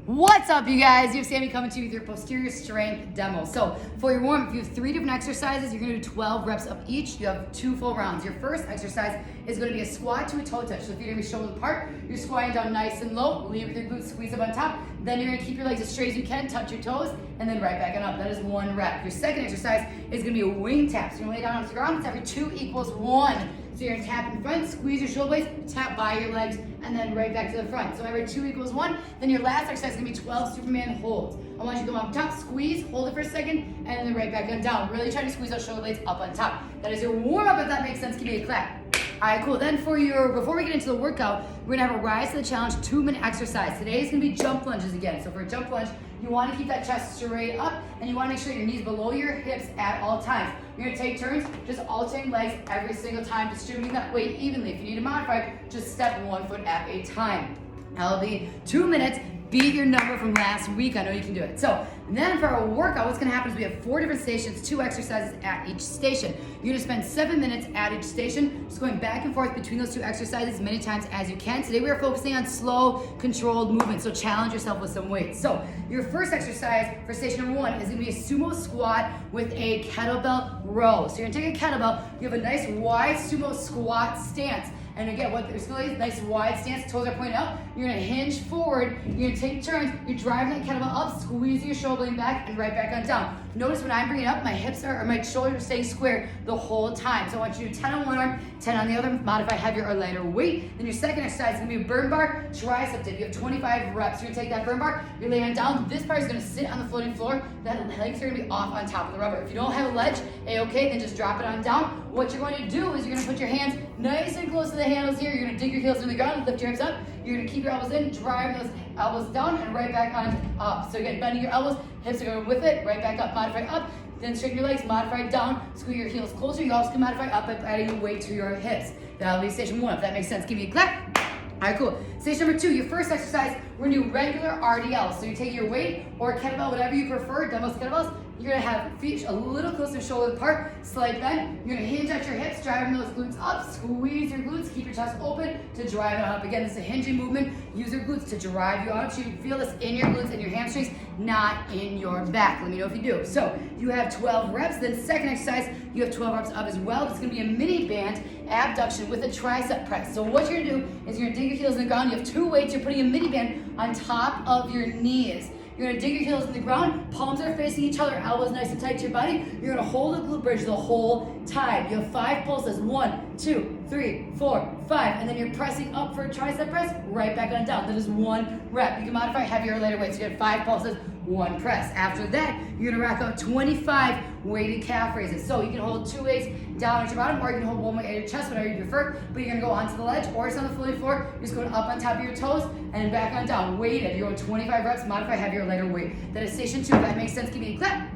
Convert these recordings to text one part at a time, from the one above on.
What's up, you guys? You have Sammy coming to you with your posterior strength demo. So for your warm-up, you have 3 different exercises. You're gonna do 12 reps of each. You have 2 full rounds. Your first exercise is gonna be a squat to a toe touch. So if you're gonna be shoulder apart, you're squatting down nice and low, leave with your glutes, squeeze up on top. Then you're gonna keep your legs as straight as you can, touch your toes, and then right back on up. That is 1 rep. Your second exercise is gonna be a wing tap. So you're gonna lay down on the ground. It's every 2 equals 1. So you're gonna tap in front, squeeze your shoulder blades, tap by your legs, and then right back to the front. So every 2 equals 1. Then your last exercise is gonna be 12 Superman holds. I want you to go up top, squeeze, hold it for a second, and then right back on down. Really try to squeeze those shoulder blades up on top. That is your warm up. If that makes sense, give me a clap. All right, cool. Then before we get into the workout, we're gonna have a rise to the challenge 2-minute exercise. Today is gonna be jump lunges again. So for a jump lunge, you wanna keep that chest straight up, and you wanna make sure your knees below your hips at all times. You're gonna take turns, just alternating legs every single time, distributing that weight evenly. If you need to modify, just step 1 foot at a time. That'll be 2 minutes. Beat your number from last week. I know you can do it. So then for our workout, what's gonna happen is we have 4 different stations, 2 exercises at each station. You're gonna spend 7 minutes at each station, just going back and forth between those 2 exercises as many times as you can. Today we are focusing on slow, controlled movement, so challenge yourself with some weights. So your first exercise for station number 1 is gonna be a sumo squat with a kettlebell row. So you're gonna take a kettlebell, you have a nice wide sumo squat stance. And again, what there's really nice wide stance, toes are pointed out. You're gonna hinge forward, you're gonna take turns, you're driving that kettlebell up, squeeze your shoulder blade back, and right back on down. Notice when I'm bringing it up, my shoulders are staying square the whole time. So I want you to do 10 on one arm, 10 on the other, modify heavier or lighter weight. Then your second exercise is gonna be a burn bar, tricep dip. You have 25 reps. You're gonna take that burn bar, you're laying down. This part is gonna sit on the floating floor. That legs are gonna be off on top of the rubber. If you don't have a ledge, okay, then just drop it on down. What you're going to do is you're gonna put your hands nice and close to the handles here. You're gonna dig your heels into the ground, lift your hips up. You're gonna keep your elbows in, drive those elbows down, and right back on up. So again, bending your elbows, hips are going with it, right back up, modify up. Then straighten your legs, modify down, squeeze your heels closer. You also can modify up by adding weight to your hips. That'll be station 1, if that makes sense. Give me a clap. All right, cool. Station number 2, your first exercise, we're gonna do regular RDLs. So you take your weight or kettlebell, whatever you prefer, dumbbells, kettlebells. You're gonna have feet a little closer, shoulder apart, slight bend. You're gonna hinge at your hips, driving those glutes up, squeeze your glutes, keep your chest open to drive it up. Again, this is a hinging movement. Use your glutes to drive you up. So you feel this in your glutes and your hamstrings, not in your back. Let me know if you do. So you have 12 reps. Then second exercise, you have 12 reps of as well. It's gonna be a mini band abduction with a tricep press. So what you're gonna do is you're gonna dig your heels in the ground. You have 2 weights. You're putting a mini band on top of your knees. You're gonna dig your heels in the ground, palms are facing each other, elbows nice and tight to your body. You're gonna hold the glute bridge the whole time. You have 5 pulses, 1, 2, 3, 4, 5, and then you're pressing up for a tricep press, right back on down. That is 1 rep. You can modify heavier or lighter weights. You have 5 pulses, 1 press. After that, you're gonna rack out 25 weighted calf raises. So you can hold 2 weights down at your bottom, or you can hold 1 weight at your chest, whatever you prefer, but you're gonna go onto the ledge, or it's on the floating floor. You're just going up on top of your toes, and then back on down. Weighted, you're going 25 reps, modify heavier or lighter weight. That is station 2, if that makes sense, give me a clap.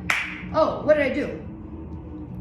Oh, what did I do?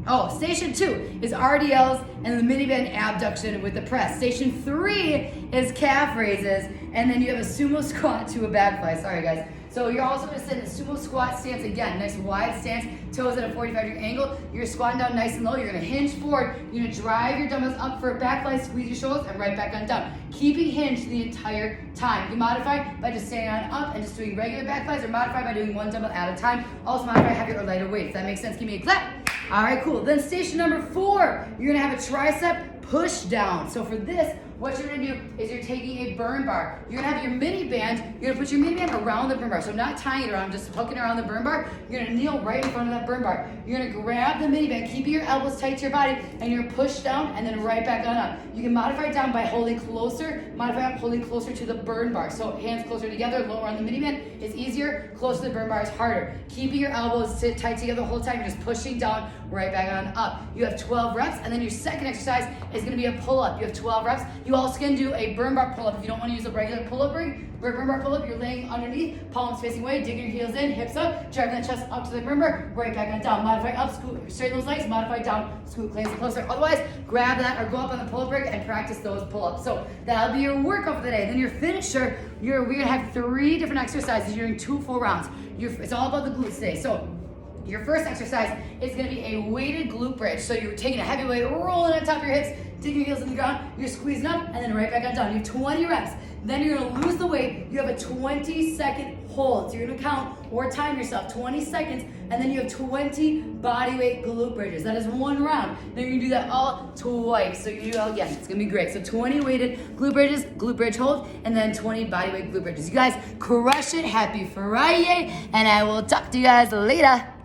Oh, station 2 is RDLs and the mini band abduction with the press. Station 3 is calf raises, and then you have a sumo squat to a back fly. Sorry, guys. So you're also gonna sit in a sumo squat stance again, nice wide stance, toes at a 45-degree angle. You're squatting down nice and low. You're gonna hinge forward. You're gonna drive your dumbbells up for a back fly, squeeze your shoulders, and right back on down. Keeping hinged the entire time. You can modify by just staying on up and just doing regular back flies, or modify by doing 1 dumbbell at a time. Also modify heavier or lighter weights. If that makes sense, give me a clap. All right, cool. Then station number 4, you're gonna have a tricep push down. So for this, what you're gonna do is you're taking a burn bar. You're gonna have your mini band. You're gonna put your mini band around the burn bar. So not tying it around, just hooking around the burn bar. You're gonna kneel right in front of that burn bar. You're gonna grab the mini band, keeping your elbows tight to your body, and you're gonna push down and then right back on up. You can modify down by holding closer, modify up holding closer to the burn bar. So hands closer together, lower on the mini band is easier, closer to the burn bar is harder. Keeping your elbows tight together the whole time, you're just pushing down, right back on up. You have 12 reps, and then your second exercise is gonna be a pull-up. You have 12 reps. You also can do a burn bar pull-up if you don't want to use a regular pull-up ring. For a burn bar pull-up, you're laying underneath, palms facing away, digging your heels in, hips up, driving that chest up to the burn bar, right back on down. Modify up, scoot, straighten those legs, modify down, scoot, closer. Otherwise, grab that or go up on the pull-up rig and practice those pull-ups. So that'll be your workout for the day. Then your finisher, we're gonna have 3 different exercises. You're doing 2 full rounds. It's all about the glutes today. So your first exercise is gonna be a weighted glute bridge. So you're taking a heavy weight, rolling on top of your hips, digging your heels in the ground, you're squeezing up, and then right back on down. You have 20 reps. Then you're gonna lose the weight. You have a 20-second hold. So you're gonna count or time yourself 20 seconds, and then you have 20 body weight glute bridges. That is one round. Then you're gonna do that all twice. So you do it all again. It's gonna be great. So 20 weighted glute bridges, glute bridge hold, and then 20 body weight glute bridges. You guys crush it. Happy Friday, and I will talk to you guys later.